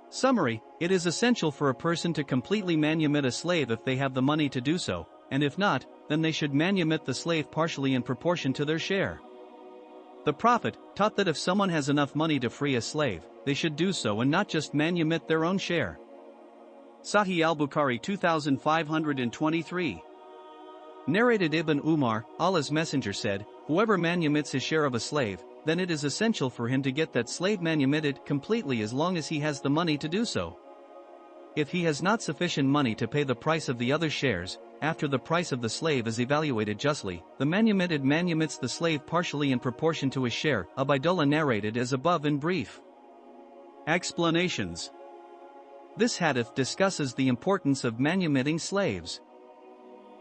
Summary: it is essential for a person to completely manumit a slave if they have the money to do so, and if not, then they should manumit the slave partially in proportion to their share. The Prophet taught that if someone has enough money to free a slave, they should do so and not just manumit their own share. Sahih al-Bukhari 2523. Narrated Ibn Umar, Allah's Messenger said, "Whoever manumits his share of a slave, then it is essential for him to get that slave manumitted completely as long as he has the money to do so. If he has not sufficient money to pay the price of the other shares, after the price of the slave is evaluated justly, the manumitted manumits the slave partially in proportion to his share." Abdullah narrated as above in brief. Explanations. This hadith discusses the importance of manumitting slaves.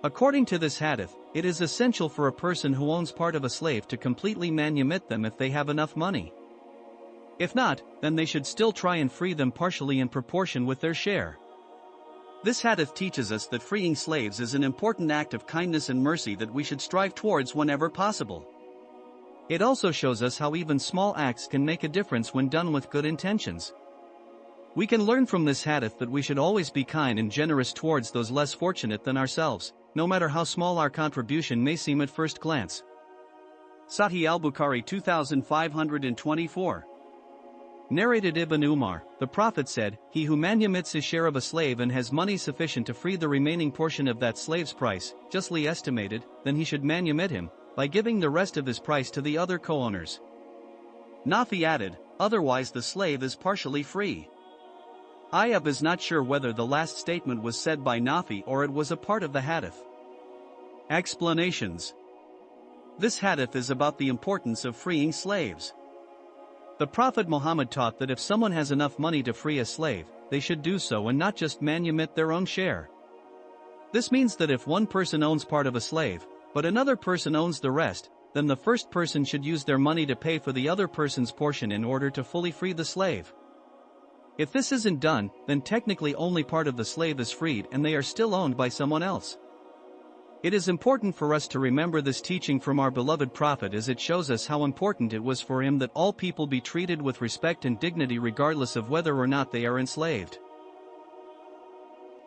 According to this hadith, it is essential for a person who owns part of a slave to completely manumit them if they have enough money. If not, then they should still try and free them partially in proportion with their share. This hadith teaches us that freeing slaves is an important act of kindness and mercy that we should strive towards whenever possible. It also shows us how even small acts can make a difference when done with good intentions. We can learn from this hadith that we should always be kind and generous towards those less fortunate than ourselves, no matter how small our contribution may seem at first glance. Sahih al-Bukhari 2524. Narrated Ibn Umar, the Prophet said, "He who manumits his share of a slave and has money sufficient to free the remaining portion of that slave's price, justly estimated, then he should manumit him, by giving the rest of his price to the other co-owners." Nafi added, "Otherwise the slave is partially free." Ayub is not sure whether the last statement was said by Nafi or it was a part of the hadith. Explanations. This hadith is about the importance of freeing slaves. The Prophet Muhammad taught that if someone has enough money to free a slave, they should do so and not just manumit their own share. This means that if one person owns part of a slave, but another person owns the rest, then the first person should use their money to pay for the other person's portion in order to fully free the slave. If this isn't done, then technically only part of the slave is freed and they are still owned by someone else. It is important for us to remember this teaching from our beloved Prophet, as it shows us how important it was for him that all people be treated with respect and dignity regardless of whether or not they are enslaved.